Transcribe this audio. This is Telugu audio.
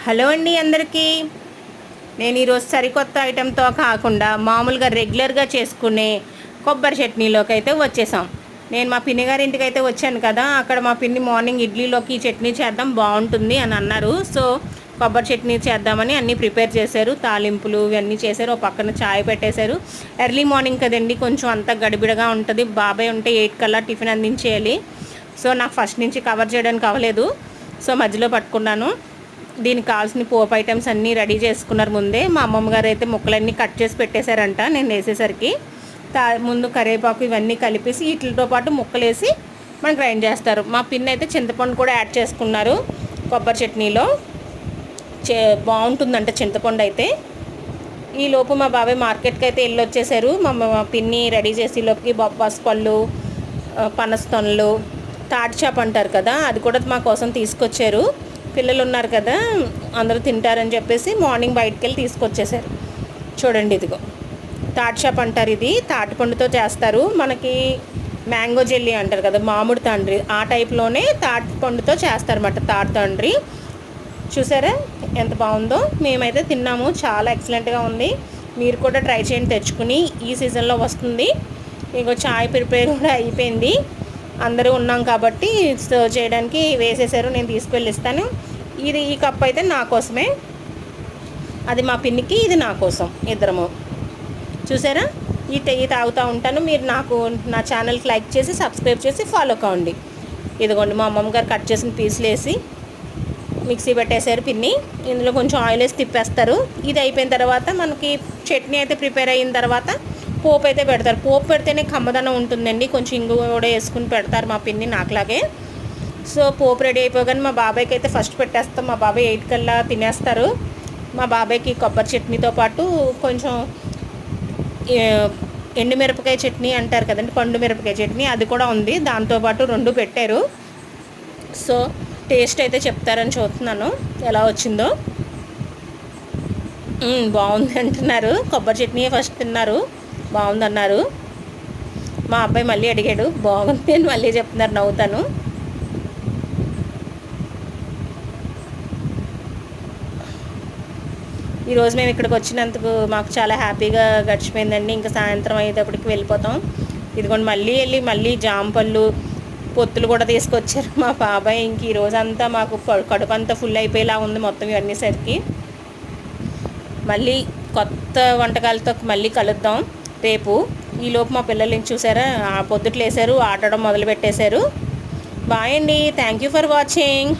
హలో అండి అందరికీ. నేను ఈరోజు సరికొత్త ఐటెంతో కాకుండా మామూలుగా రెగ్యులర్గా చేసుకునే కొబ్బరి చట్నీలోకి అయితే వచ్చేసాం. నేను మా పిన్ని గారి ఇంటికి అయితే వచ్చాను కదా, అక్కడ మా పిన్ని మార్నింగ్ ఇడ్లీలోకి చట్నీ చేద్దాం బాగుంటుంది అని అన్నారు. సో కొబ్బరి చట్నీ చేద్దామని అన్నీ ప్రిపేర్ చేశారు, తాలింపులు ఇవన్నీ చేశారు. ఒక పక్కన చాయ్ పెట్టేశారు. ఎర్లీ మార్నింగ్ కదండి, కొంచెం అంతా గడిబిడగా ఉంటుంది. బాబాయ్ ఉంటే 8 కల్లా టిఫిన్ అందించేయాలి. సో నాకు ఫస్ట్ నుంచి కవర్ చేయడానికి అవ్వలేదు, సో మధ్యలో పట్టుకున్నాను. దీనికి కావాల్సిన పోపు ఐటమ్స్ అన్నీ రెడీ చేసుకున్నారు ముందే. మా అమ్మమ్మ గారు అయితే ముక్కలన్నీ కట్ చేసి పెట్టేశారంట. నేను వేసేసరికి ముందు కరివేపాకు ఇవన్నీ కలిపేసి వీటితో పాటు ముక్కలు వేసి మనం గ్రైండ్ చేస్తారు. మా పిన్ని అయితే చింతపండు కూడా యాడ్ చేసుకున్నారు కొబ్బరి చట్నీలో. బాగుంటుందంట చింతపండు అయితే. ఈలోపు మా బాబాయ్ మార్కెట్కి అయితే వెళ్ళి వచ్చేసారు. మా పిన్ని రెడీ చేసి లోపుకి బొప్పాస్ పళ్ళు, పనస్తొనలు, తాటి చేప అంటారు కదా, అది కూడా మా కోసం తీసుకొచ్చారు. పిల్లలు ఉన్నారు కదా, అందరూ తింటారని చెప్పేసి మార్నింగ్ బయటికి వెళ్ళి తీసుకొచ్చేసారు. చూడండి, ఇదిగో తాటి చేప అంటారు. ఇది తాటిపండుతో చేస్తారు. మనకి మ్యాంగో జెల్లీ అంటారు కదా, మామిడి తండ్రి, ఆ టైప్లోనే తాటిపండుతో చేస్తారన్నమాట. తాటి తండ్రి చూసారా ఎంత బాగుందో. మేమైతే తిన్నాము, చాలా ఎక్సలెంట్గా ఉంది. మీరు కూడా ట్రై చేయండి తెచ్చుకుని, ఈ సీజన్లో వస్తుంది. ఇంకో చాయ్ ప్రిపేర్ కూడా అయిపోయింది. అందరూ ఉన్నాం కాబట్టి సర్వ్ చేయడానికి వేసేసారు. నేను తీసుకెళ్ళి ఇస్తాను. ఈ కప్ అయితే నా కోసమే, అది మా పిన్నికి, ఇది నా కోసం. ఇద్దరము చూసారా. ఈ టీ తాగుతూ ఉంటాను. మీరు నా ఛానల్కి లైక్ చేసి సబ్స్క్రైబ్ చేసి ఫాలో కావండి. ఇదిగోండి మా అమ్మమ్మ గారు కట్ చేసిన పీసులు వేసి మిక్సీ పెట్టేశారు పిన్ని. ఇందులో కొంచెం ఆయిల్ వేసి తిప్పేస్తారు. ఇది అయిపోయిన తర్వాత మనకి చట్నీ అయితే ప్రిపేర్ అయిన తర్వాత పోపు అయితే పెడతారు. పోపు పెడితేనే కమ్మదనం ఉంటుందండి. కొంచెం ఇంగు కూడా వేసుకుని పెడతారు మా పిన్ని, నాకులాగే. సో పోపు రెడీ అయిపోగానే మా బాబాయ్కి అయితే ఫస్ట్ పెట్టేస్తాం. మా బాబాయ్ 8 కల్లా తినేస్తారు. మా బాబాయ్కి కొబ్బరి చట్నీతో పాటు కొంచెం ఎండుమిరపకాయ చట్నీ అంటారు కదండి, పండు మిరపకాయ చట్నీ, అది కూడా ఉంది. దాంతోపాటు 2 పెట్టారు. సో టేస్ట్ అయితే చెప్తారని చూస్తున్నాను ఎలా వచ్చిందో. బాగుంది అంటున్నారు. కొబ్బరి చట్నీ ఫస్ట్ తిన్నారు, బాగుందన్నారు. మా అబ్బాయి మళ్ళీ అడిగాడు బాగుంది అని, మళ్ళీ చెప్తున్నారు, నవ్వుతాను. ఈరోజు మేము ఇక్కడికి వచ్చినందుకు మాకు చాలా హ్యాపీగా గడిచిపోయిందండి. ఇంకా సాయంత్రం అయ్యేటప్పటికి వెళ్ళిపోతాం. ఇదిగోండి మళ్ళీ జాంపళ్ళు, పొత్తులు కూడా తీసుకొచ్చారు మా బాబాయ్. ఇంక ఈ రోజంతా మాకు కడుపు అంతా ఫుల్ అయిపోయేలా ఉంది మొత్తం ఇవన్నీ సరికి. మళ్ళీ కొత్త వంటకాలతో మళ్ళీ కలుద్దాం రేపు. ఈలోపు మా పిల్లల్ని చూసారా, పొద్దుట్లు వేసారు, ఆడడం మొదలు పెట్టేశారు. బాయ్ అండి, థ్యాంక్ యూ ఫర్ వాచింగ్.